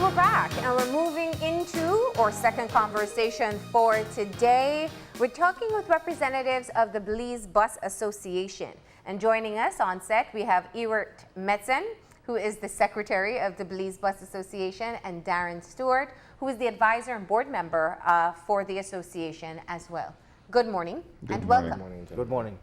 we're back and we're moving into our second conversation for today. We're talking with representatives of the Belize Bus Association. And joining us on set, we have Ewart Metzgen, who is the secretary of the Belize Bus Association, and Daren Stuart, who is the advisor and board member for the association as well. Good morning and welcome. Good morning.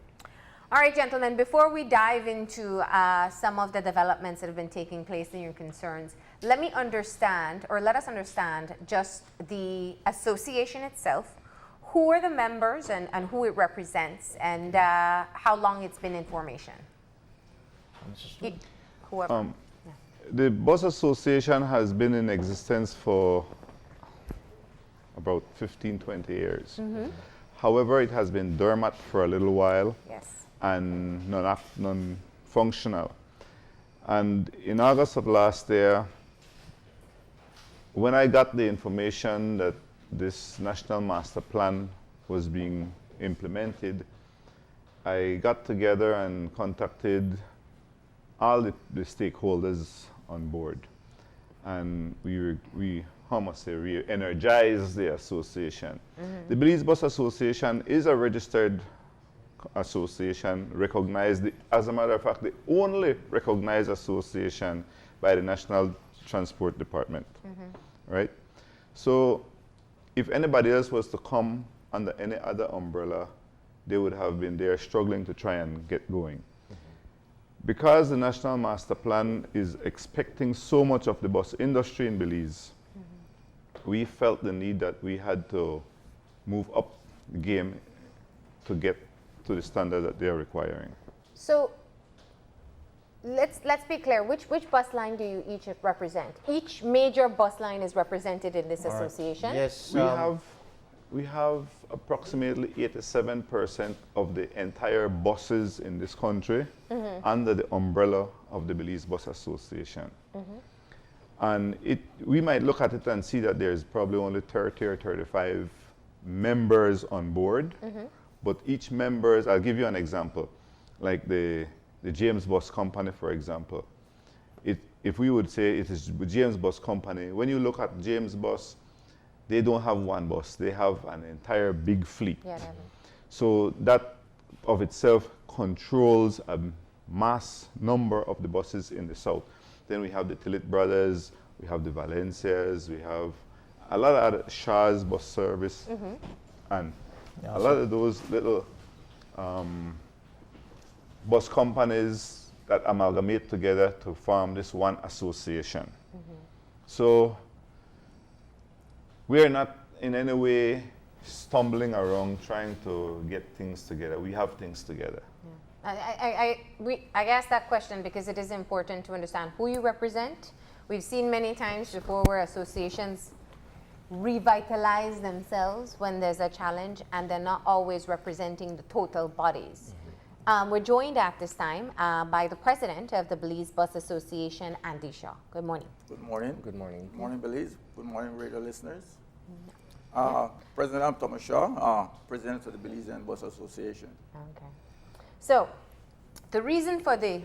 All right, gentlemen, before we dive into some of the developments that have been taking place and your concerns, let us understand just the association itself, who are the members and who it represents, and how long it's been in formation. Whoever. The Bus Association has been in existence for about 15, 20 years. Mm-hmm. However, it has been dormant for a little while. Yes. And non-functional. And in August of last year, when I got the information that this National Master Plan was being implemented, I got together and contacted all the stakeholders on board. And we re-energized the association. Mm-hmm. The Belize Bus Association is a registered association, recognized, as a matter of fact, the only recognized association by the National Transport Department, right? So if anybody else was to come under any other umbrella, they would have been there struggling to try and get going. Because the National Master Plan is expecting so much of the bus industry in Belize, we felt the need that we had to move up the game to get to the standard that they are requiring. So let's be clear. Which bus line do you each represent? Each major bus line is represented in this association. Yes, we have approximately 87% of the entire buses in this country under the umbrella of the Belize Bus Association. And we might look at it and see that there's probably only 30 or 35 members on board. But each members, I'll give you an example, like the James Bus Company, for example. If we would say it is James Bus Company, when you look at James Bus, they don't have one bus, they have an entire big fleet. Yeah, so that of itself controls a mass number of the buses in the south. Then we have the Tillit Brothers, we have the Valencias, we have a lot of other Shaw's bus service, and a lot of those little bus companies that amalgamate together to form this one association. So we are not in any way stumbling around trying to get things together. We have things together. I asked that question because it is important to understand who you represent. We've seen many times before where associations revitalize themselves when there's a challenge, and they're not always representing the total bodies. We're joined at this time by the president of the Belize Bus Association, Andy Shaw. Good morning. Good morning. Good morning. Good morning, Belize. Good morning, radio listeners. President, I'm Thomas Shaw, president of the Belize Bus Association. Okay. So, the reason for the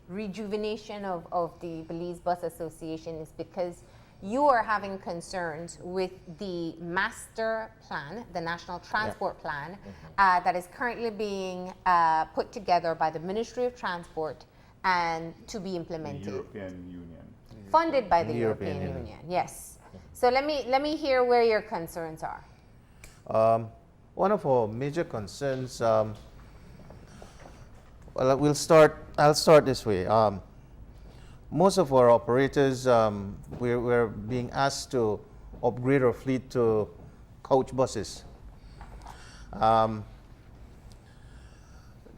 rejuvenation of the Belize Bus Association is because you are having concerns with the master plan, the National Transport Plan, that is currently being put together by the Ministry of Transport and to be implemented. The European Union. Funded by the European Union, yes. So let me hear where your concerns are. One of our major concerns, well, I'll start this way. Most of our operators, we're being asked to upgrade our fleet to coach buses.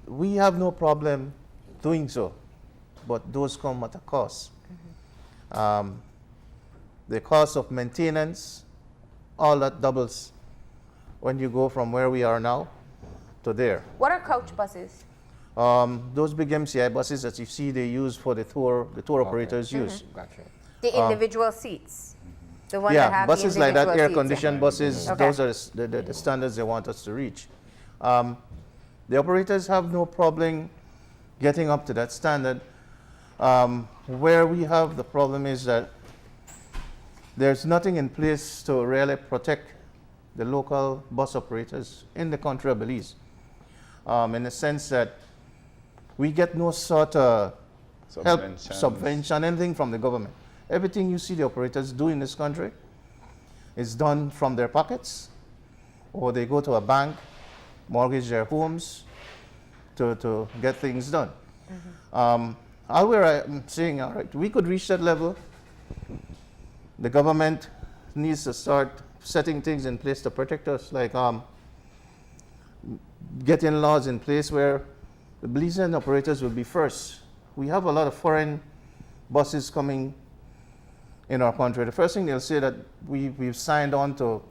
We have no problem doing so, but those come at a cost. The cost of maintenance, all that doubles when you go from where we are now to there. What are coach buses? Those big MCI buses that you see they use for the tour operators use. Gotcha. The individual seats. The one that have buses the like that, individual air-conditioned buses, Okay. those are the standards they want us to reach. The operators have no problem getting up to that standard. Where we have the problem is that there's nothing in place to really protect the local bus operators in the country of Belize, in the sense that we get no sort of help, subvention, anything from the government. Everything you see the operators do in this country is done from their pockets, or they go to a bank, mortgage their homes to get things done. All we're saying, all right, we could reach that level. The government needs to start setting things in place to protect us, like getting laws in place where the Belizean operators will be first. We have a lot of foreign buses coming in our country. The first thing they'll say that we've signed on to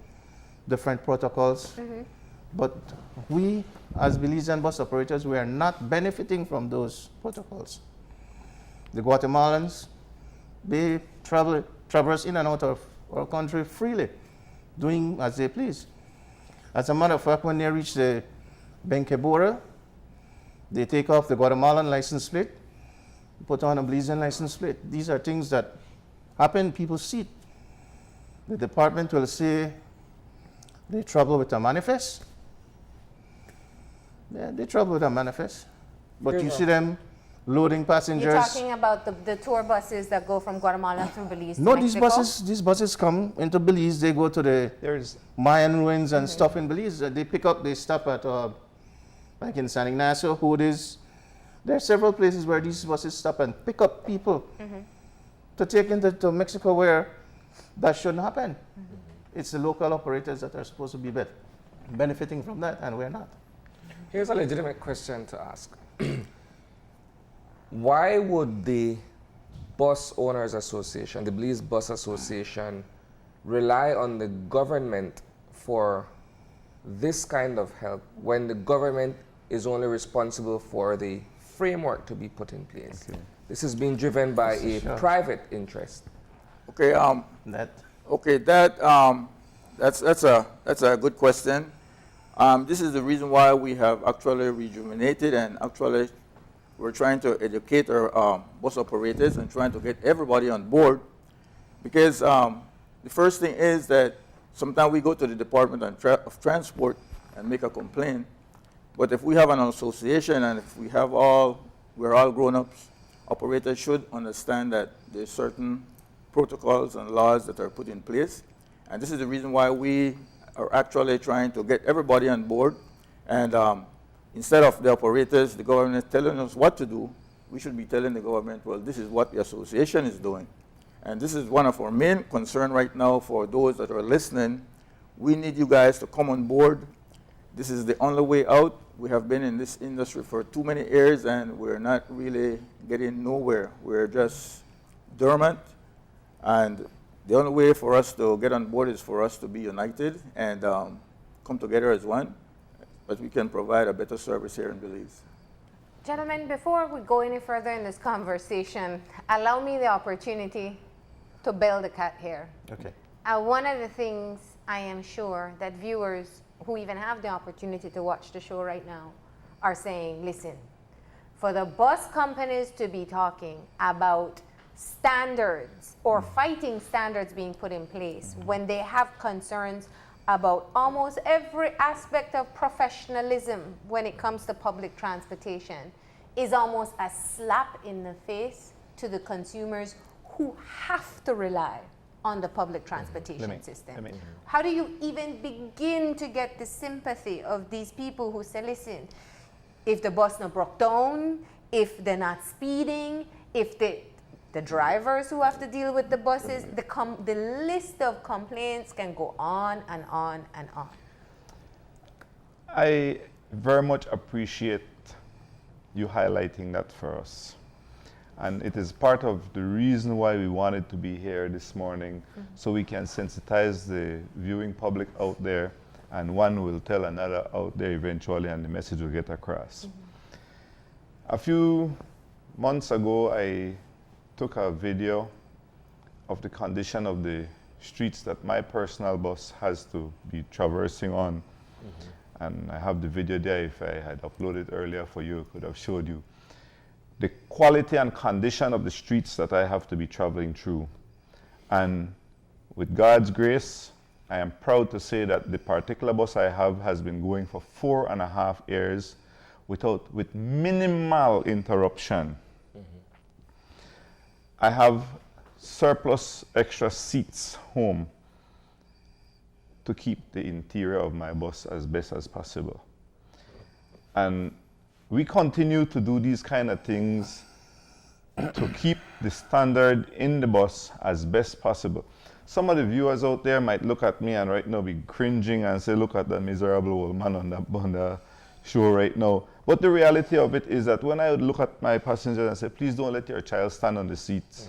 different protocols, but we as Belizean bus operators, we are not benefiting from those protocols. The Guatemalans, they traverse in and out of our country freely, doing as they please. As a matter of fact, when they reach the Benquebora, they take off the Guatemalan license plate, put on a Belizean license plate. These are things that happen, people see it. The department will say they travel with a manifest. Yeah, they travel with a manifest. But you see them loading passengers. You're talking about the tour buses that go from Guatemala to Belize to No, Mexico? these buses come into Belize. They go to the Mayan ruins and stuff in Belize. They pick up, they stop at, like in San Ignacio, Hoodies. There are several places where these buses stop and pick up people to take into to Mexico, where that shouldn't happen. It's the local operators that are supposed to be benefiting from that, and we're not. Here's a legitimate question to ask. Why would the Bus Owners Association, the Belize Bus Association, rely on the government for this kind of help when the government is only responsible for the framework to be put in place? Okay. This is being driven by a private interest. Okay, that's a good question. This is the reason why we have actually rejuvenated, and actually we're trying to educate our bus operators and trying to get everybody on board, because the first thing is that sometimes we go to the Department of Transport and make a complaint, but if we have an association and if we're all grown-ups, operators should understand that there's certain protocols and laws that are put in place, and this is the reason why we are actually trying to get everybody on board. And instead of the operators, the government telling us what to do, we should be telling the government, well, this is what the association is doing. And this is one of our main concerns right now for those that are listening. We need you guys to come on board. This is the only way out. We have been in this industry for too many years, and we're not really getting nowhere. We're just dormant. And the only way for us to get on board is for us to be united and come together as one, but we can provide a better service here in Belize. Gentlemen, before we go any further in this conversation, allow me the opportunity to build a cut here. Okay. One of the things I am sure that viewers who even have the opportunity to watch the show right now are saying, listen, for the bus companies to be talking about standards or fighting standards being put in place when they have concerns about almost every aspect of professionalism when it comes to public transportation is almost a slap in the face to the consumers who have to rely on the public transportation system. How do you even begin to get the sympathy of these people who say, listen, if the bus not broke down, if they're not speeding, if the drivers who have to deal with the buses, the list of complaints can go on and on and on. I very much appreciate you highlighting that for us. And it is part of the reason why we wanted to be here this morning, so we can sensitize the viewing public out there, and one will tell another out there eventually, and the message will get across. A few months ago, I took a video of the condition of the streets that my personal bus has to be traversing on. And I have the video there. If I had uploaded earlier for you, I could have showed you the quality and condition of the streets that I have to be traveling through. And With God's grace, I am proud to say that the particular bus I have has been going for 4.5 years with minimal interruption. I have surplus extra seats home to keep the interior of my bus as best as possible. And we continue to do these kind of things to keep the standard in the bus as best possible. Some of the viewers out there might look at me and right now be cringing and say, look at that miserable old man on the show right now. But the reality of it is that when I would look at my passengers and say, please don't let your child stand on the seats.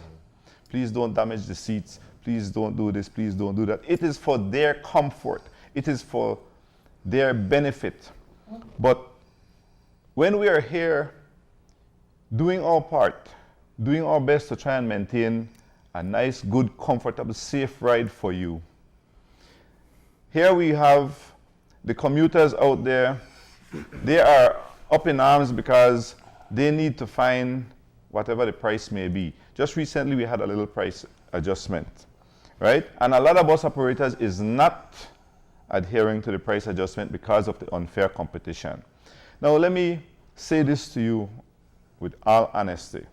Please don't damage the seats. Please don't do this. Please don't do that. It is for their comfort. It is for their benefit. But when we are here doing our part, doing our best to try and maintain a nice, good, comfortable, safe ride for you. Here we have the commuters out there. They are up in arms because they need to find whatever the price may be. Just recently we had a little price adjustment, right? And a lot of bus operators is not adhering to the price adjustment because of the unfair competition. Now let me say this to you with all honesty.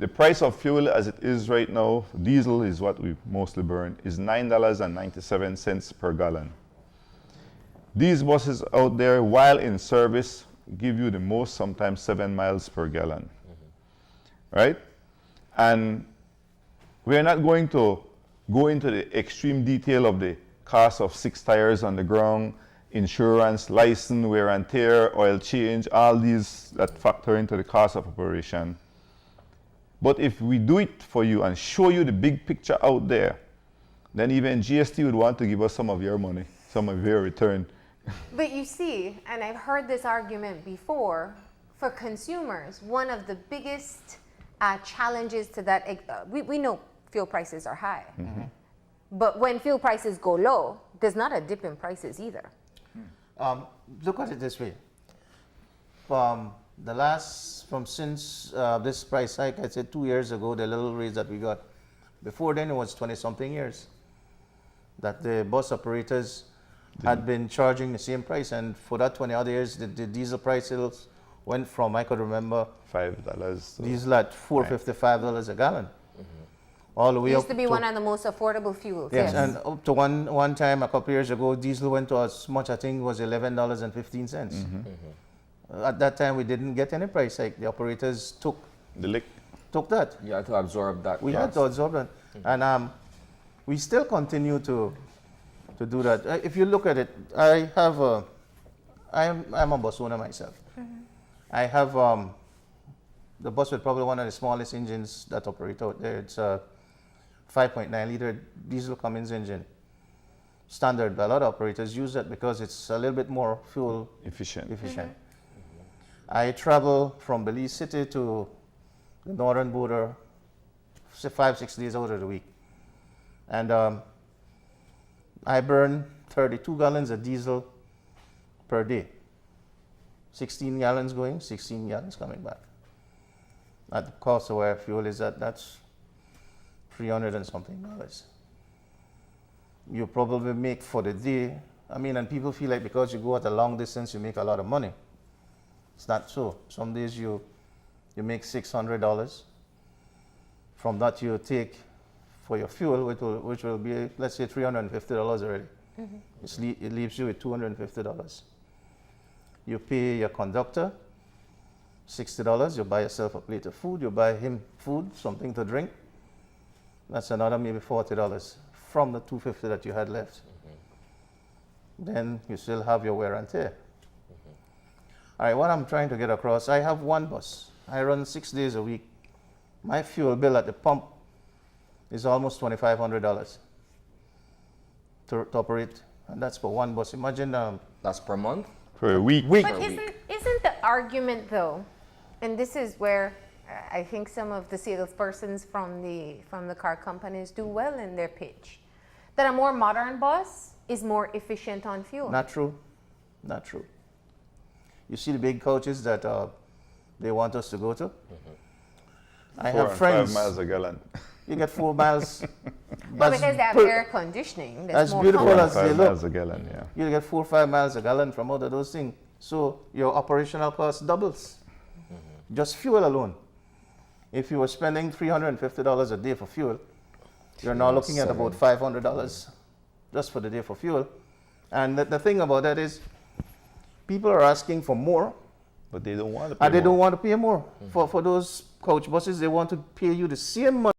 The price of fuel as it is right now, diesel is what we mostly burn, is $9.97 per gallon. These buses out there, while in service, give you the most, sometimes 7 miles per gallon, right? And we're not going to go into the extreme detail of the cost of 6 tires on the ground, insurance, license, wear and tear, oil change, all these that factor into the cost of operation. But if we do it for you and show you the big picture out there, then even GST would want to give us some of your money, some of your return. But you see, and I've heard this argument before, for consumers, one of the biggest challenges to that, we know fuel prices are high. But when fuel prices go low, there's not a dip in prices either. Look at it this way. Since this price hike, I said 2 years ago, the little raise that we got. Before then, it was 20-something years that the bus operators had been charging the same price. And for that 20 other years, the diesel prices went from, I could remember, $5. diesel at $4.55 a gallon. All the way It up used to be one of the most affordable fuels. Yes, and up to one time, a couple years ago, diesel went to as much, I think, was $11.15. At that time, we didn't get any price hike. The operators took that. You had to absorb that. We had to absorb that. And we still continue to do that. If you look at it, I'm a bus owner myself. I have the bus with probably one of the smallest engines that operate out there. It's a 5.9 liter diesel Cummins engine. Standard, but a lot of operators use that because it's a little bit more fuel efficient. I travel from Belize City to the northern border 5-6 days out of the week. And I burn 32 gallons of diesel per day. 16 gallons going, 16 gallons coming back. At the cost of where fuel is at, that's $300 and something. You probably make for the day, and people feel like because you go at a long distance, you make a lot of money. It's not so. Some days you make $600. From that you take for your fuel, which will be, let's say, $350 already. It leaves you with $250. You pay your conductor $60. You buy yourself a plate of food. You buy him food, something to drink. That's another maybe $40 from the $250 that you had left. Then you still have your wear and tear. All right, what I'm trying to get across, I have one bus. I run 6 days a week. My fuel bill at the pump is almost $2,500 to operate, and that's for one bus. Imagine That's per month? For a week. But isn't the argument though, and this is where I think some of the salespersons from the car companies do well in their pitch, that a more modern bus is more efficient on fuel. Not true. You see the big coaches that they want us to go to? I 4 have and friends. 5 miles a gallon. You get 4 miles. Well, That's because they have per- air conditioning. There's As more beautiful comfort. as they 5 look, miles a gallon, yeah. you get 4 or 5 miles a gallon from out of those things. So your operational cost doubles. Just fuel alone. If you were spending $350 a day for fuel, you're now looking at about $500 just for the day for fuel. And the thing about that is, people are asking for more, But they don't want to pay and they more. don't want to pay more. For those coach buses, they want to pay you the same money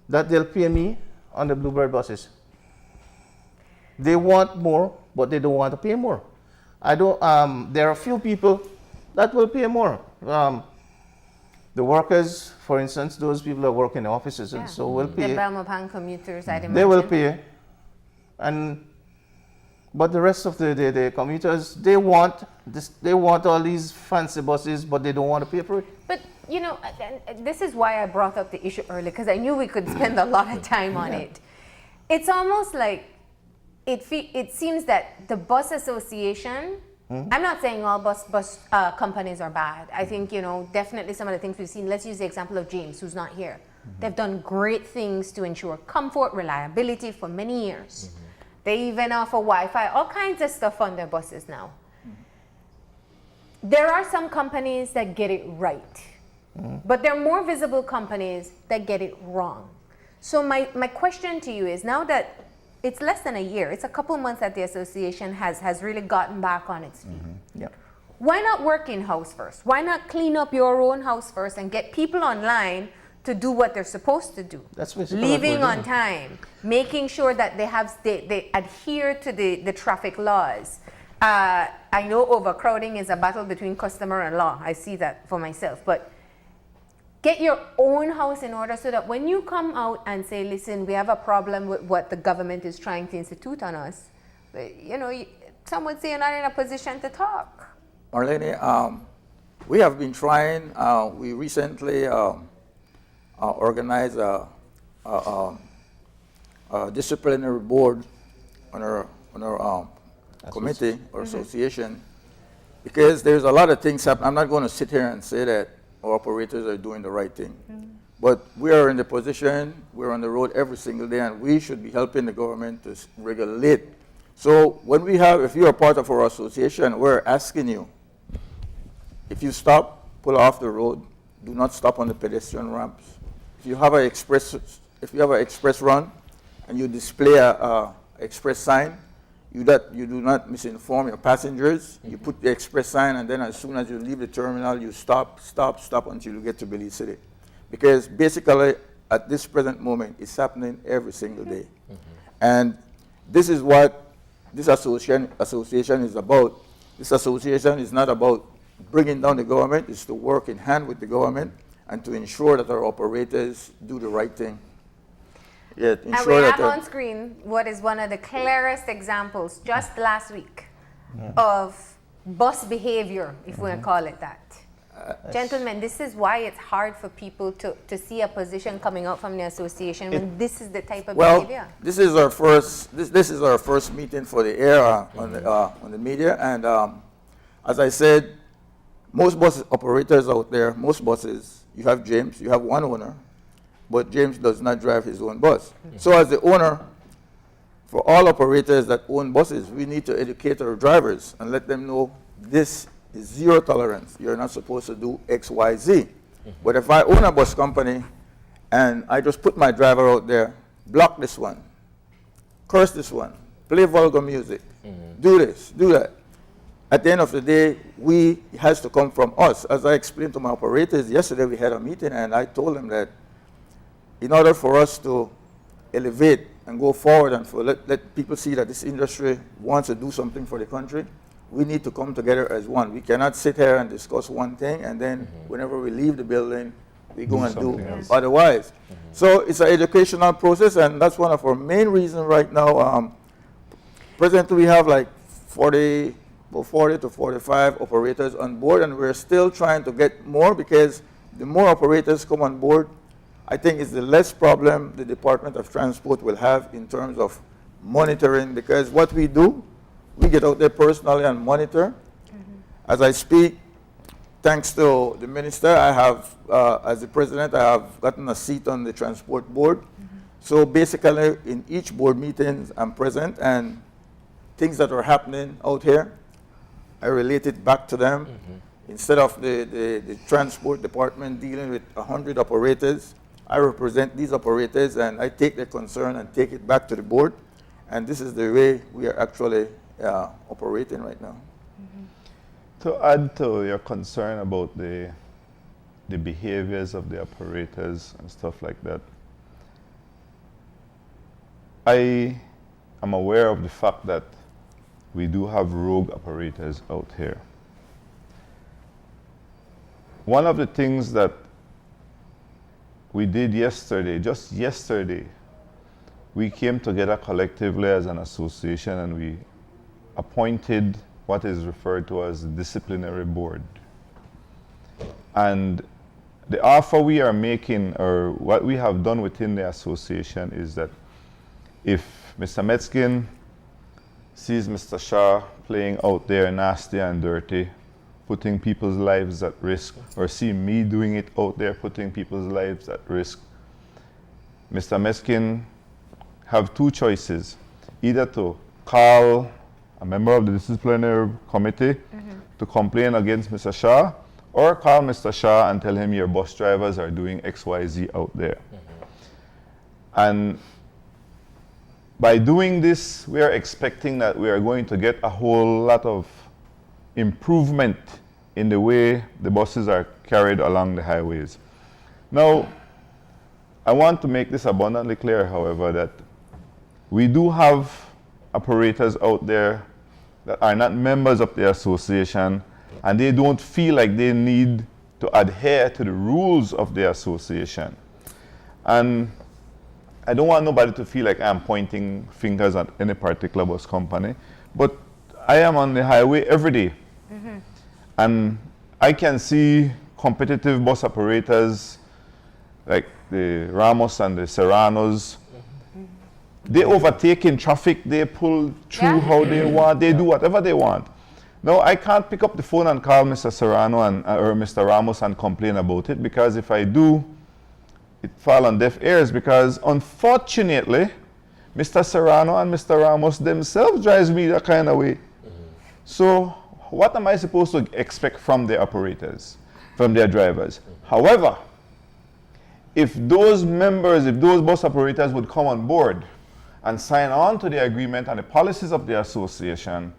that they'll pay me on the Bluebird buses. They want more, but they don't want to pay more. I don't. There are a few people that will pay more. The workers, for instance, those people that work in the offices, and so will The pay. Belmopan commuters, I'd imagine. They will pay, but the rest of the commuters, they want this. They want all these fancy buses, but they don't want to pay for it. But, you know, and this is why I brought up the issue earlier, because I knew we could spend a lot of time on it. It's almost like it seems that the bus association, I'm not saying all bus companies are bad. I think, you know, definitely some of the things we've seen, let's use the example of James, who's not here. They've done great things to ensure comfort, reliability for many years. They even offer Wi-Fi, all kinds of stuff on their buses now. There are some companies that get it right, but there are more visible companies that get it wrong. So my question to you is, now that it's less than a year, it's a couple months that the association has really gotten back on its feet. Yeah. Why not work in-house first? Why not clean up your own house first and get people online to do what they're supposed to do? That's basically what Leaving we're on doing. time, making sure that they adhere to the traffic laws. I know overcrowding is a battle between customer and law. I see that for myself. But get your own house in order so that when you come out and say, listen, we have a problem with what the government is trying to institute on us, you know, some would say you're not in a position to talk. Marlene, we have been trying. We recently organized a disciplinary board on our committee or association, because there's a lot of things happening. I'm not going to sit here and say that our operators are doing the right thing, but we are in the position, we're on the road every single day, and we should be helping the government to regulate. So when if you are part of our association, we're asking you, if you stop, pull off the road, do not stop on the pedestrian ramps. If you have an express run and you display a express sign, you do not misinform your passengers. You put the express sign, and then as soon as you leave the terminal, you stop until you get to Belize City. Because basically, at this present moment, it's happening every single day. And this is what this association is about. This association is not about bringing down the government. It's to work in hand with the government and to ensure that our operators do the right thing. Yeah, And we have on screen what is one of the clearest examples just last week of bus behavior, if we want to call it that. Gentlemen, this is why it's hard for people to see a position coming out from the association when this is the type of behavior. This is our first meeting for the air on the media, and as I said, most bus operators out there, most buses, you have James, you have one owner, but James does not drive his own bus. So as the owner, for all operators that own buses, we need to educate our drivers and let them know this is zero tolerance. You're not supposed to do X, Y, Z. But if I own a bus company and I just put my driver out there, block this one, curse this one, play vulgar music, do this, do that. At the end of the day, it has to come from us. As I explained to my operators yesterday, we had a meeting, and I told them that in order for us to elevate and go forward and let people see that this industry wants to do something for the country, we need to come together as one. We cannot sit here and discuss one thing, and then whenever we leave the building, we go and do otherwise. So it's an educational process, and that's one of our main reasons right now. Presently, we have like 40 to 45 operators on board, and we're still trying to get more, because the more operators come on board, I think it's the less problem the Department of Transport will have in terms of monitoring, because what we do, we get out there personally and monitor. As I speak, thanks to the minister, I have, as the president, I have gotten a seat on the transport board. So basically, in each board meetings, I'm present, and things that are happening out here, I relate it back to them. Instead of the transport department dealing with 100 operators, I represent these operators, and I take their concern and take it back to the board. And this is the way we are actually operating right now. To add to your concern about the behaviors of the operators and stuff like that, I am aware of the fact that we do have rogue operators out here. One of the things that we did yesterday, just yesterday, we came together collectively as an association and we appointed what is referred to as the disciplinary board. And the offer we are making, or what we have done within the association, is that if Mr. Metzgen sees Mr. Shah playing out there nasty and dirty, putting people's lives at risk, or see me doing it out there putting people's lives at risk, Mr. Metzgen have two choices: either to call a member of the disciplinary committee to complain against Mr. Shah, or call Mr. Shah and tell him your bus drivers are doing XYZ out there. And by doing this, we are expecting that we are going to get a whole lot of improvement in the way the buses are carried along the highways. Now, I want to make this abundantly clear, however, that we do have operators out there that are not members of the association, and they don't feel like they need to adhere to the rules of the association. And I don't want nobody to feel like I'm pointing fingers at any particular bus company, but I am on the highway every day. And I can see competitive bus operators like the Ramos and the Serranos. They overtake in traffic, they pull through how they want, they do whatever they want. Now, I can't pick up the phone and call Mr. Serrano or Mr. Ramos and complain about it, because if I do, it falls on deaf ears, because unfortunately, Mr. Serrano and Mr. Ramos themselves drives me that kind of way. So what am I supposed to expect from the operators, from their drivers? However, if those members, if those bus operators would come on board and sign on to the agreement and the policies of the association,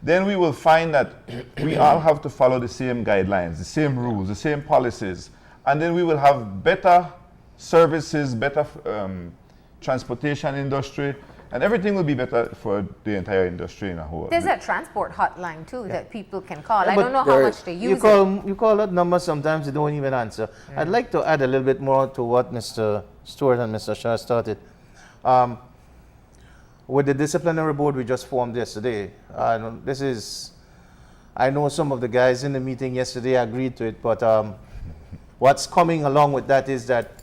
then we will find that we all have to follow the same guidelines, the same rules, the same policies, and then we will have better services, better transportation industry, and everything will be better for the entire industry in a whole. There's a transport hotline too that people can call. Yeah, I but don't know how much they use it. You call that number, sometimes they don't even answer. I'd like to add a little bit more to what Mr. Stuart and Mr. Shah started. With the disciplinary board we just formed yesterday, I know some of the guys in the meeting yesterday agreed to it, but what's coming along with that is that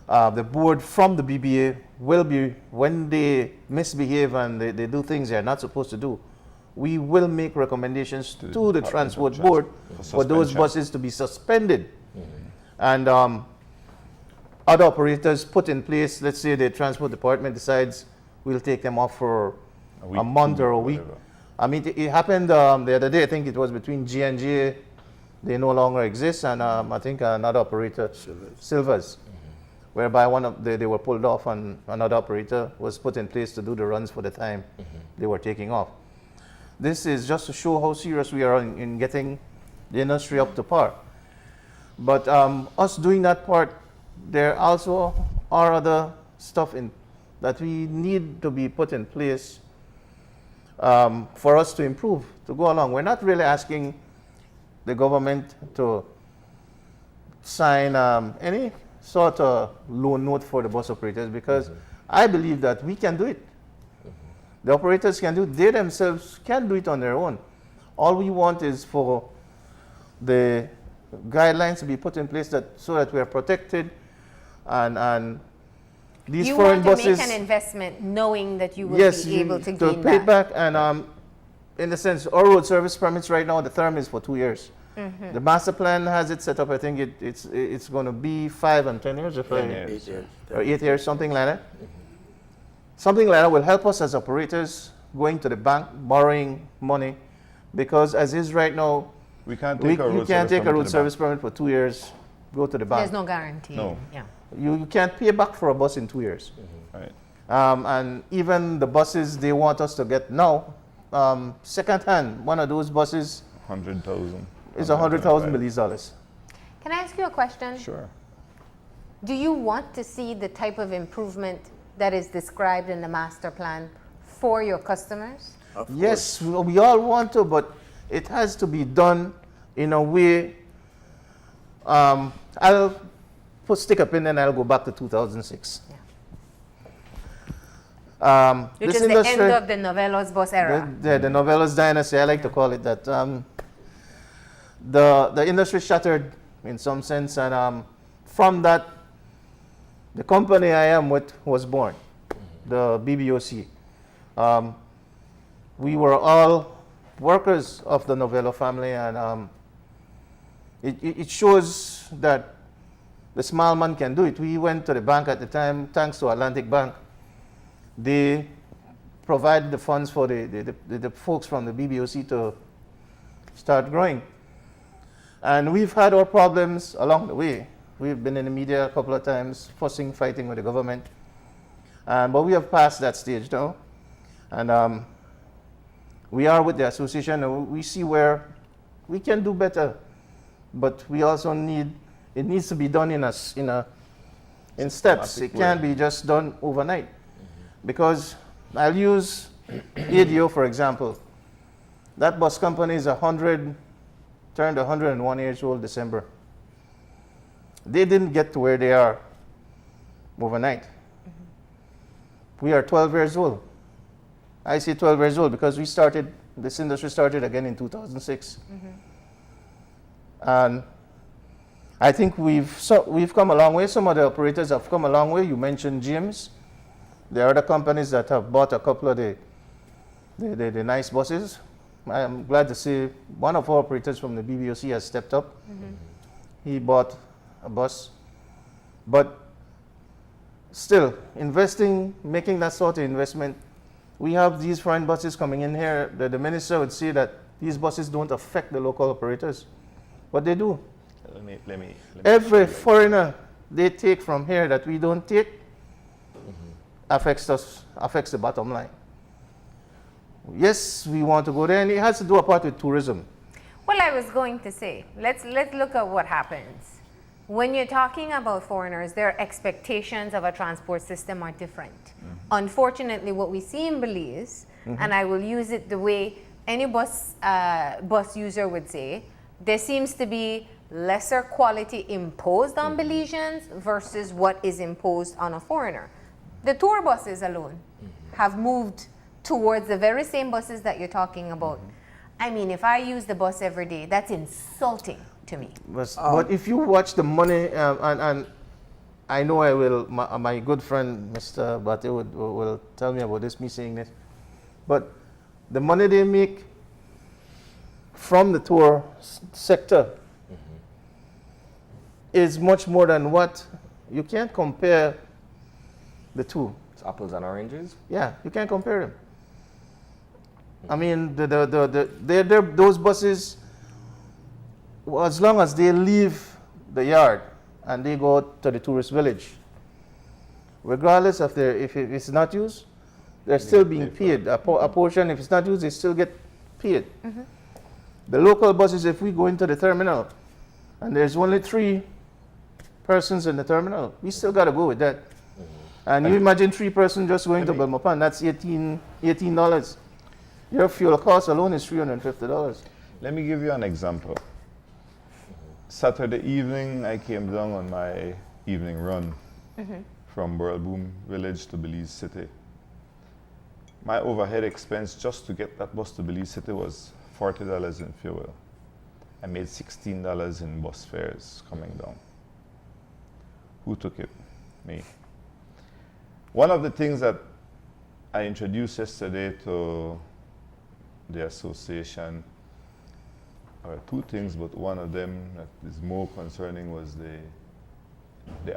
the board from the BBA will be, when they misbehave and they do things they're not supposed to do, we will make recommendations to the transport board for those buses to be suspended. And other operators put in place, let's say the transport department decides we'll take them off for a month or a week. Whatever. I mean, it happened the other day. I think it was between G&J, they no longer exist, and I think another operator, Silvers, whereby they were pulled off and another operator was put in place to do the runs for the time they were taking off. This is just to show how serious we are in getting the industry up to par. But us doing that part, there also are other stuff that we need to be put in place for us to improve, to go along. We're not really asking the government to sign any sort of loan note for the bus operators, because I believe that we can do it. The operators can do it. They themselves can do it on their own. All we want is for the guidelines to be put in place so that we are protected, and these You foreign want to buses. make an investment knowing that you will Yes, be able to to gain pay it back. back. And in a sense, our road service permits right now, the term is for 2 years. The master plan has it set up, I think it's going to be 5 and 10 years, 10 years. 8 years. or 8 years, something like that. Something like that will help us as operators going to the bank, borrowing money, because as is right now, We can't take a you road can't service take a permit to road the service permit for 2 years, go to the bank. There's no guarantee. No. Yeah. You can't pay back for a bus in 2 years. bank. And even the buses they want us to get now, second hand, one of those buses Right. 100,000. is $100,000 Belize dollars. Can I ask you a question? Sure. Do you want to see the type of improvement that is described in the master plan for your customers? Of Yes, we all want to, but it has to be done in a way. I'll stick a pin and I'll go back to 2006. Which This is the industry- end of the Novelos bus era. The Novelos dynasty, I like to call it that. The industry shattered in some sense, and from that, the company I am with was born, the BBOC. We were all workers of the Novello family, and it shows that the small man can do it. We went to the bank at the time, thanks to Atlantic Bank. They provided the funds for the folks from the BBOC to start growing. And we've had our problems along the way. We've been in the media a couple of times, fussing, fighting with the government. But we have passed that stage now. And we are with the association, and we see where we can do better. But we also it needs to be done in steps. Systematic It can't be just done overnight. Because I'll use ADO, for example. That bus company is turned 101 years old December. They didn't get to where they are overnight. We are 12 years old. I say 12 years old because this industry started again in 2006. And I think we've come a long way. Some of the operators have come a long way. You mentioned James. There are other companies that have bought a couple of the nice buses. I am glad to see one of our operators from the BBOC has stepped up. He bought a bus. But still, making that sort of investment, we have these foreign buses coming in here. The minister would say that these buses don't affect the local operators. But they do. Let me Every foreigner they take from here that we don't take affects the bottom line. Yes, we want to go there, and it has to do a part with tourism. Well, I was going to say, let's look at what happens. When you're talking about foreigners, their expectations of a transport system are different. Unfortunately, what we see in Belize, and I will use it the way any bus user would say, there seems to be lesser quality imposed on Belizeans versus what is imposed on a foreigner. The tour buses alone have moved towards the very same buses that you're talking about. I mean, if I use the bus every day, that's insulting to me. But if you watch the money, and I know I will, my good friend Mr. Bate will tell me about this, me saying this, but the money they make from the tour sector is much more than what, you can't compare the two. It's apples and oranges. Yeah, you can't compare them. I mean, those buses, as long as they leave the yard and they go to the tourist village, regardless of if it's not used, they're still being paid. A portion, if it's not used, they still get paid. The local buses, if we go into the terminal and there's only 3 persons in the terminal, we still got to go with that. And you imagine 3 persons just going to Belmopan, that's $18. Your fuel cost alone is $350. Let me give you an example. Saturday evening, I came down on my evening run from Boom Village to Belize City. My overhead expense just to get that bus to Belize City was $40 in fuel. I made $16 in bus fares coming down. Who took it? Me. One of the things that I introduced yesterday to the association two things, but one of them that is more concerning was the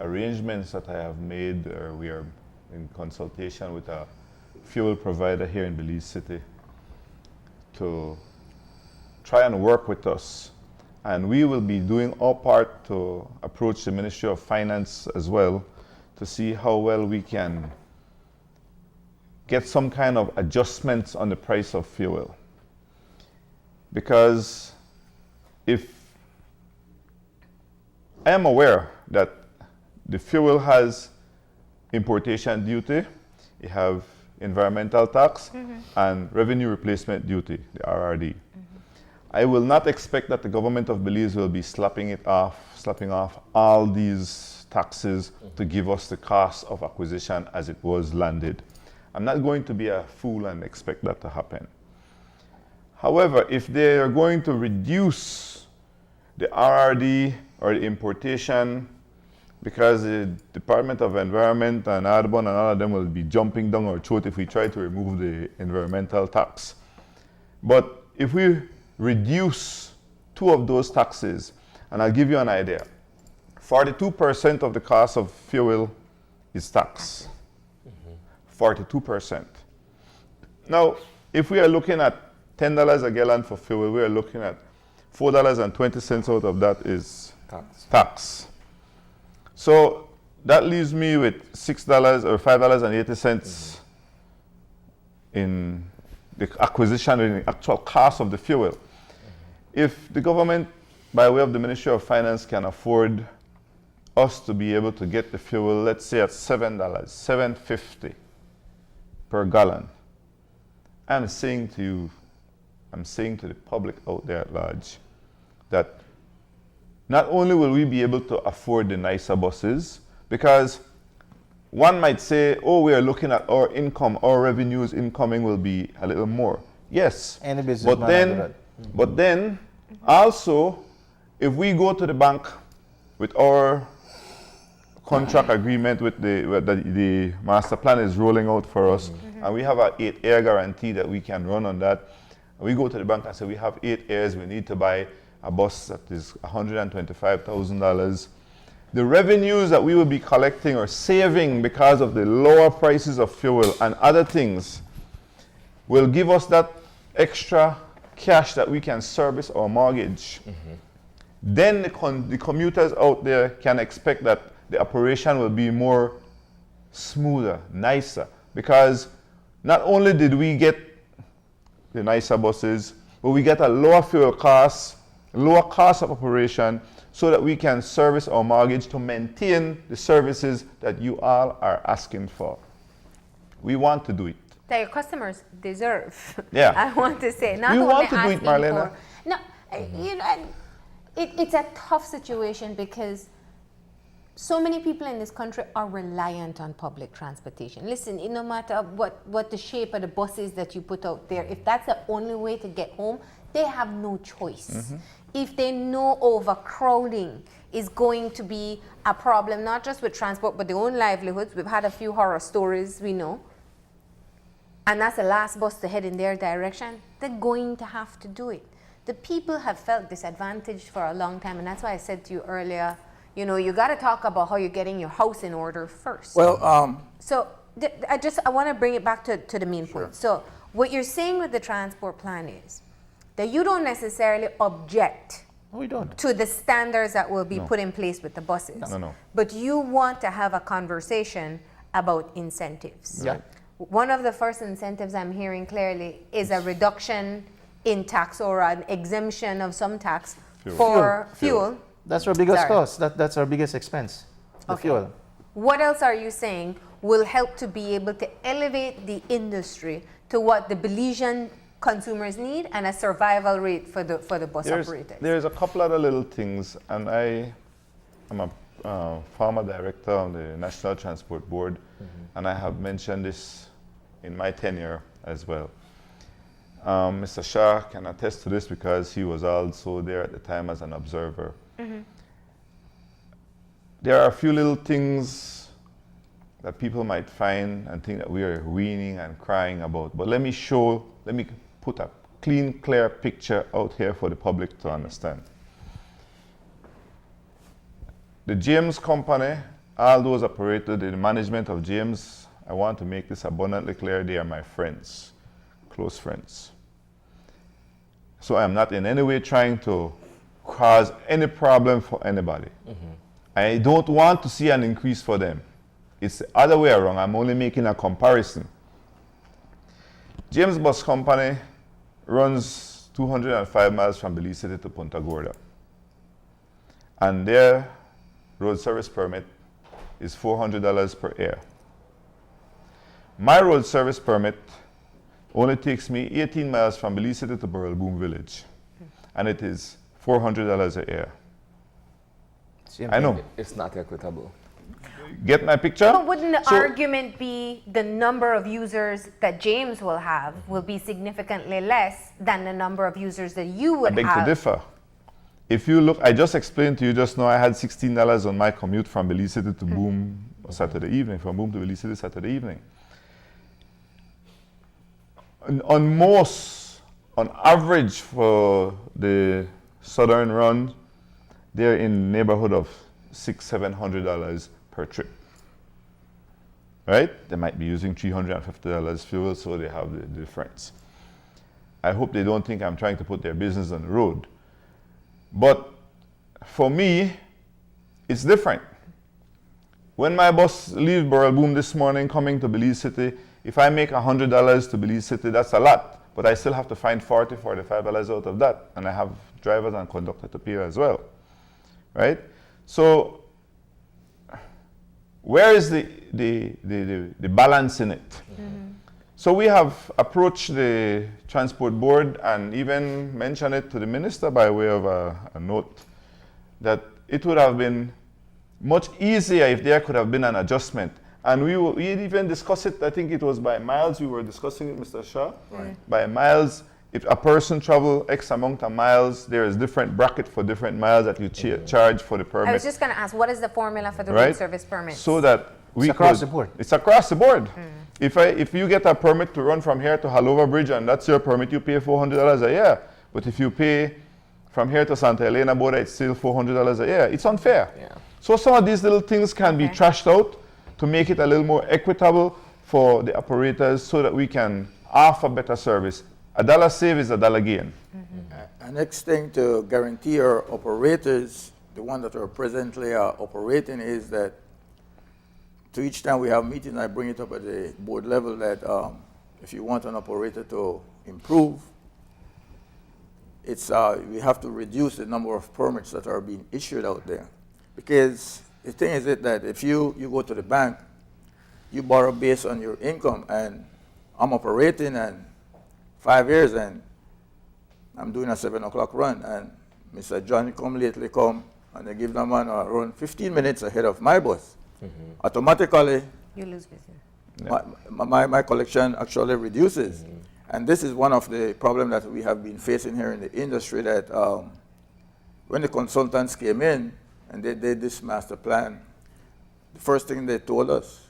arrangements that I have made. We are in consultation with a fuel provider here in Belize City to try and work with us. And we will be doing our part to approach the Ministry of Finance as well to see how well we can get some kind of adjustments on the price of fuel. Because if I am aware that the fuel has importation duty, you have environmental tax, and revenue replacement duty, the RRD. I will not expect that the government of Belize will be slapping off all these taxes to give us the cost of acquisition as it was landed. I'm not going to be a fool and expect that to happen. However, if they are going to reduce the RRD or the importation, because the Department of Environment and Audubon and all of them will be jumping down our throat if we try to remove the environmental tax. But if we reduce two of those taxes, and I'll give you an idea, 42% of the cost of fuel is tax. 42%. Now, if we are looking at $10 a gallon for fuel, we are looking at $4.20 out of that is tax. So that leaves me with $6 or $5.80 in the acquisition and the actual cost of the fuel. If the government, by way of the Ministry of Finance, can afford us to be able to get the fuel, let's say at $7, $7.50 per gallon, I'm saying to you, I'm saying to the public out there at large, that not only will we be able to afford the nicer buses, because one might say, oh, we are looking at our income, our revenues incoming will be a little more. Yes, Any business but then also, if we go to the bank with our contract agreement with the master plan is rolling out for us, and we have an 8-year guarantee that we can run on that, and we go to the bank and say we have 8 years, we need to buy a bus that is $125,000. The revenues that we will be collecting or saving because of the lower prices of fuel and other things will give us that extra cash that we can service our mortgage. Then the commuters out there can expect that the operation will be more smoother, nicer, because not only did we get the nicer buses, but we get a lower fuel cost, lower cost of operation, so that we can service our mortgage to maintain the services that you all are asking for. We want to do it. That your customers deserve. Yeah. I want to say, not We only want to do it, asking Marlena. for. No, you know, it's a tough situation because so many people in this country are reliant on public transportation. Listen, no matter what the shape of the buses that you put out there, if that's the only way to get home, they have no choice. If they know overcrowding is going to be a problem, not just with transport, but their own livelihoods. We've had a few horror stories, we know. And that's the last bus to head in their direction. They're going to have to do it. The people have felt disadvantaged for a long time, and that's why I said to you earlier, you know, you got to talk about how you're getting your house in order first. Well, So I want to bring it back to the main point. So what you're saying with the transport plan is that you don't necessarily object We don't. to the standards that will be put in place with the buses. No. But you want to have a conversation about incentives. Yeah. One of the first incentives I'm hearing clearly is a reduction in tax or an exemption of some tax for fuel. That's our biggest Sorry. cost. That's our biggest expense, the Okay. fuel. What else are you saying will help to be able to elevate the industry to what the Belizean consumers need and a survival rate for the bus operators? There's a couple other little things, and I'm a former director on the National Transport Board, and I have mentioned this in my tenure as well. Mr. Shah can attest to this because he was also there at the time as an observer. There are a few little things that people might find and think that we are weaning and crying about, but let me put a clean, clear picture out here for the public to understand. The James Company, all those operated in the management of James, I want to make this abundantly clear, they are my friends, close friends. So I am not in any way trying to cause any problem for anybody. I don't want to see an increase for them. It's the other way around. I'm only making a comparison. James Bus Company runs 205 miles from Belize City to Punta Gorda. And their road service permit is $400 per year. My road service permit only takes me 18 miles from Belize City to Burrell Boom Village. And it is $400 a year. I know. It's not equitable. Get my picture? But wouldn't the So- argument be the number of users that James will have will be significantly less than the number of users that you I would beg to have? differ. If you look, I just explained to you just now, I had $16 on my commute from Belize City to Boom Saturday evening, from Boom to Belize City Saturday evening. On average for the Southern run, they're in the neighborhood of $600-700 per trip. Right? They might be using $350 fuel, so they have the difference. I hope they don't think I'm trying to put their business on the road. But for me, it's different. When my bus leaves Burrell Boom this morning coming to Belize City, if I make $100 to Belize City, that's a lot. But I still have to find $40-45 out of that. And I have drivers and conductor to pay as well. Right? So where is the balance in it? So we have approached the transport board and even mentioned it to the minister by way of a note that it would have been much easier if there could have been an adjustment. And we even discussed it, I think it was by miles, we were discussing it, Mr. Shah. Right. By miles, if a person travel X amount of miles, there is different bracket for different miles that you charge for the permit. I was just going to ask, what is the formula for the Right? road service permit? So that we It's across the board. It's across the board. If you get a permit to run from here to Halover Bridge and that's your permit, you pay $400 a year. But if you pay from here to Santa Elena border, it's still $400 a year. It's unfair. Yeah. So some of these little things can be Okay. trashed out to make it a little more equitable for the operators so that we can offer better service. A dollar save is a dollar gain. The next thing to guarantee our operators, the one that are presently operating, is that to each time we have meetings, I bring it up at the board level that if you want an operator to improve, it's we have to reduce the number of permits that are being issued out there. Because the thing is that if you go to the bank, you borrow based on your income, and I'm operating and 5 years and I'm doing a 7 o'clock run, and Mr. John come and they give them man a run 15 minutes ahead of my bus. Automatically, You lose business. my collection actually reduces. And this is one of the problems that we have been facing here in the industry, that when the consultants came in and they did this master plan, the first thing they told us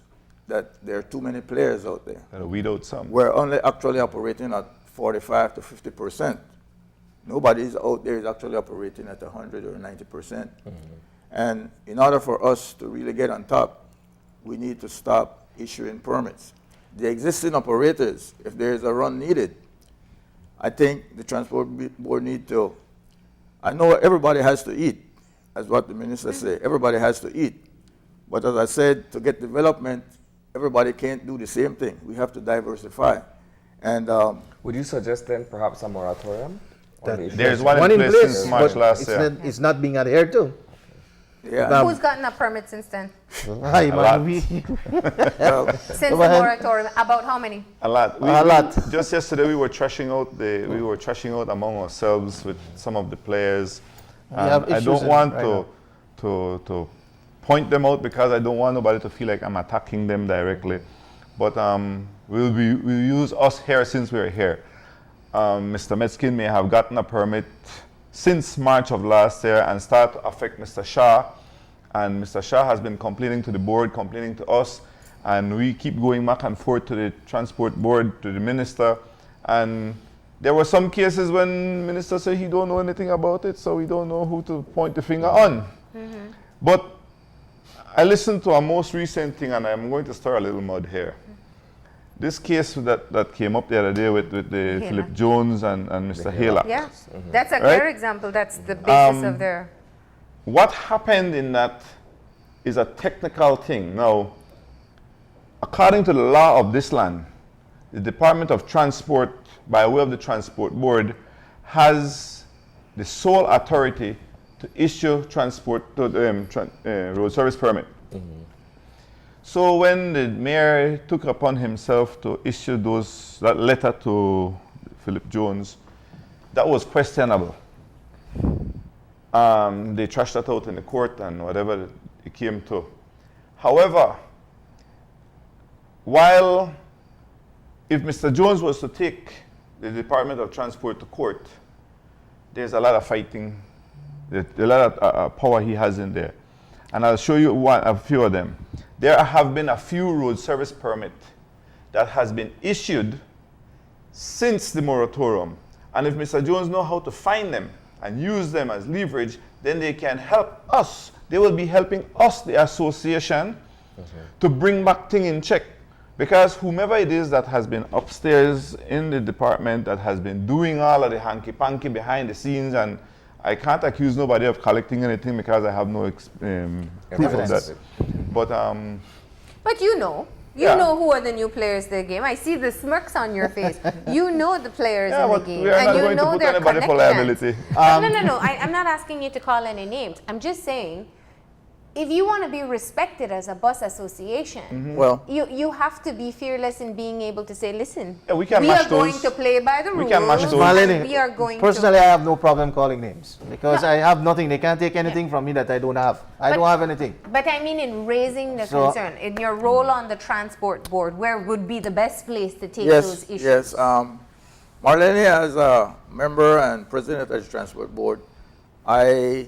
that there are too many players out there. Gotta weed out some. We're only actually operating at 45 to 50%. Nobody out there is actually operating at 100 or 90%. And in order for us to really get on top, we need to stop issuing permits. The existing operators, if there is a run needed, I think the transport board need to, I know everybody has to eat, as what the minister said, everybody has to eat. But as I said, to get development, everybody can't do the same thing. We have to diversify. And Would you suggest then perhaps a moratorium? on the issue? There's one in place since March but last year. it's not being adhered to. yeah, Who's gotten a permit since then? Hi, lot. man. Since the Go ahead. moratorium? About how many? A lot. A lot. Just yesterday, we were trashing out among ourselves with some of the players. have I issues don't want right to point them out because I don't want nobody to feel like I'm attacking them directly. But we'll use us here since we're here. Mr. Metzgen may have gotten a permit since March of last year and start to affect Mr. Shah. And Mr. Shah has been complaining to the board, complaining to us, and we keep going back and forth to the transport board, to the minister, and There were some cases when minister said he don't know anything about it, so we don't know who to point the finger on. But I listened to a most recent thing, and I'm going to stir a little mud here. This case that came up the other day with the Philip Jones and Mr. Halak. Yeah, that's a Right? clear example. That's the basis of their... What happened in that is a technical thing. Now, according to the law of this land, the Department of Transport, by way of the Transport Board, has the sole authority to issue road service permit. So when the mayor took upon himself to issue that letter to Philip Jones, that was questionable. They trashed that out in the court and whatever it came to. However, while if Mr. Jones was to take the Department of Transport to court, there's a lot of fighting, a lot of power he has in there. And I'll show you a few of them. There have been a few road service permit that has been issued since the moratorium. And if Mr. Jones knows how to find them and use them as leverage, then they can help us. They will be helping us, the association, to bring back things in check. Because whomever it is that has been upstairs in the department that has been doing all of the hanky-panky behind the scenes, and I can't accuse nobody of collecting anything because I have no proof of that. But you know who are the new players in the game. I see the smirks on your face. You know the players in the game. We are not and you going know to put their anybody for connections. liability. No. I'm not asking you to call any names. I'm just saying, if you want to be respected as a bus association, Well, you have to be fearless in being able to say, listen, Yeah, we can we match are going those. to play by the We rules. can match those. and Marlene, we are going personally, to... I have no problem calling names because I have nothing. They can't take anything from me that I don't have. I don't have anything. But I mean, in raising the So- concern, in your role on the transport board, where would be the best place to take those issues? Yes. Marlene, as a member and president of the transport board, I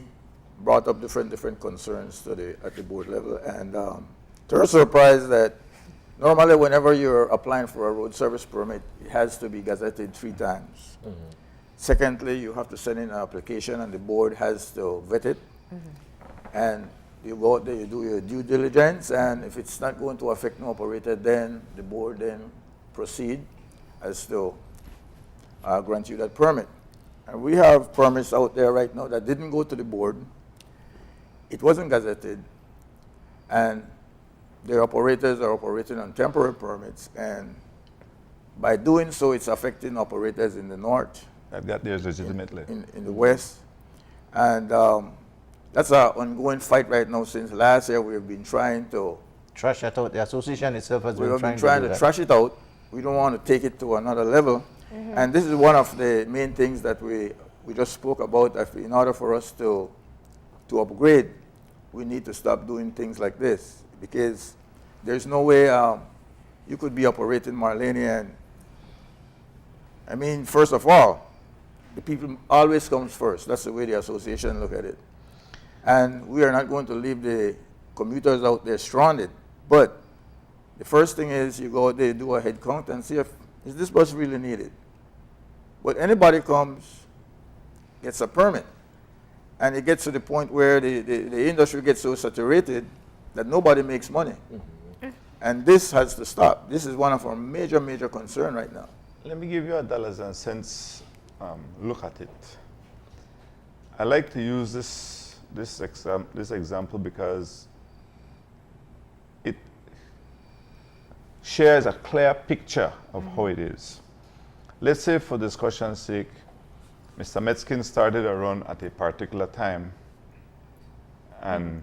brought up different concerns at the board level, and to her surprise, that normally whenever you're applying for a road service permit, it has to be gazetted 3 times. Secondly, you have to send in an application, and the board has to vet it. And you go out there, you do your due diligence, and if it's not going to affect no operator, then the board then proceed as to grant you that permit. And we have permits out there right now that didn't go to the board. It wasn't gazetted, and the operators are operating on temporary permits, and by doing so, it's affecting operators in the north, I've got theirs legitimately. in the west, and that's an ongoing fight right now. Since last year, we have been trying to Trash that out. The association itself has we been have trying been trying to do to that. trash it out. We don't want to take it to another level, and this is one of the main things that we just spoke about. That in order for us to upgrade, we need to stop doing things like this, because there's no way you could be operating Marlene, and I mean, first of all, the people always comes first. That's the way the association look at it. And we are not going to leave the commuters out there stranded. But the first thing is you go out there, do a head count, and see if is this bus really needed. But anybody comes, gets a permit, and it gets to the point where the industry gets so saturated that nobody makes money. And this has to stop. This is one of our major concern right now. Let me give you a dollars and cents look at it. I like to use this example because it shares a clear picture of how it is. Let's say, for discussion's sake, Mr. Metzgen started a run at a particular time, and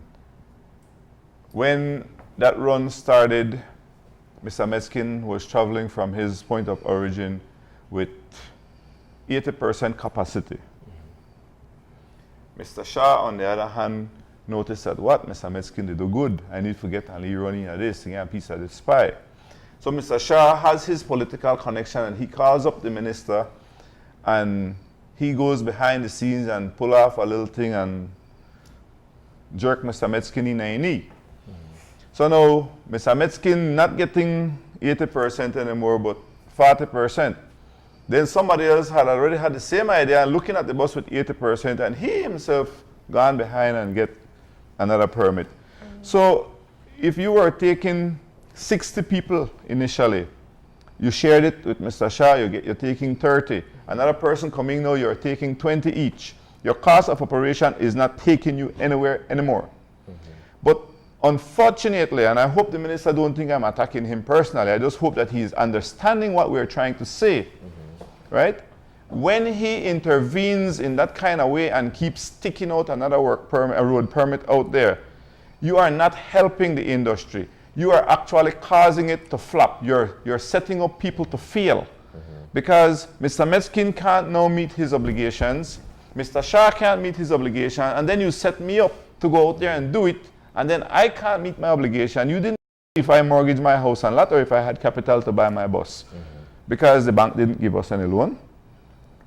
when that run started, Mr. Metzgen was traveling from his point of origin with 80% capacity. Mr. Shah, on the other hand, noticed that what Mr. Metzgen did do good. I need to get and running at this, and a piece of this pie. So Mr. Shah has his political connection, and he calls up the minister, and he goes behind the scenes and pull off a little thing and jerk Mr. Metzgen in a knee. So now, Mr. Metzgen not getting 80% anymore, but 40%. Then somebody else had already had the same idea and looking at the bus with 80%, and he himself gone behind and get another permit. So if you were taking 60 people initially, you shared it with Mr. Shah, you're taking 30. Another person coming now, you're taking 20 each. Your cost of operation is not taking you anywhere anymore. But unfortunately, and I hope the minister don't think I'm attacking him personally, I just hope that he's understanding what we're trying to say, right? When he intervenes in that kind of way and keeps sticking out another work permit, a road permit out there, you are not helping the industry. You are actually causing it to flop. You're setting up people to fail. Because Mr. Metzgen can't now meet his obligations, Mr. Shah can't meet his obligation, and then you set me up to go out there and do it, and then I can't meet my obligation. You didn't know if I mortgaged my house and lot or if I had capital to buy my bus. Because the bank didn't give us any loan,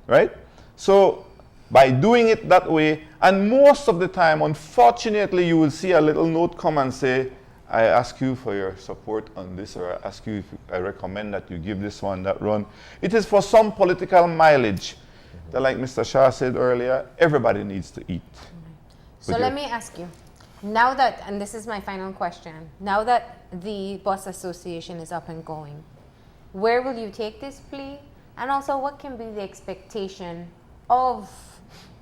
right? So by doing it that way, and most of the time, unfortunately, you will see a little note come and say, I ask you for your support on this, or I ask you if I recommend that you give this one that run. It is for some political mileage. That, like Mr. Shah said earlier, everybody needs to eat. So let me ask you, now that, and this is my final question, now that the Bus Association is up and going, where will you take this plea? And also, what can be the expectation of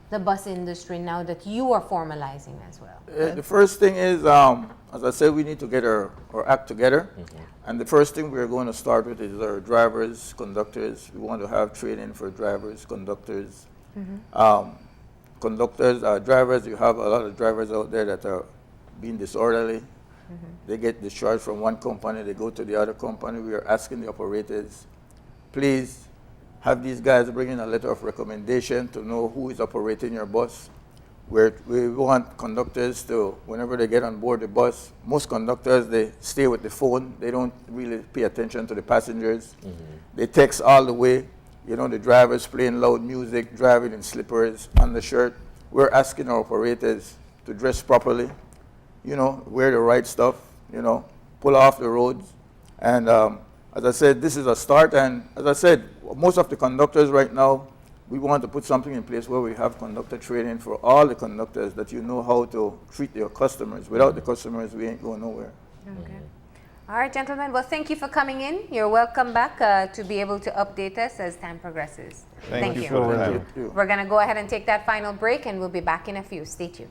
the bus industry now that you are formalizing as well? The first thing is, as I said, we need to get our act together. And the first thing we're going to start with is our drivers, conductors. We want to have training for drivers, conductors. Drivers, you have a lot of drivers out there that are being disorderly. They get discharged from one company, they go to the other company. We are asking the operators, please have these guys bring in a letter of recommendation to know who is operating your bus. We want conductors to, whenever they get on board the bus, most conductors, they stay with the phone. They don't really pay attention to the passengers. They text all the way. You know, the drivers playing loud music, driving in slippers, undershirt. We're asking our operators to dress properly, you know, wear the right stuff, you know, pull off the roads. And as I said, this is a start. And as I said, most of the conductors right now, we want to put something in place where we have conductor training for all the conductors, that you know how to treat your customers. Without the customers, we ain't going nowhere. Okay. All right, gentlemen. Well, thank you for coming in. You're welcome back to be able to update us as time progresses. Thank you for the time. We're going to go ahead and take that final break, and we'll be back in a few. Stay tuned.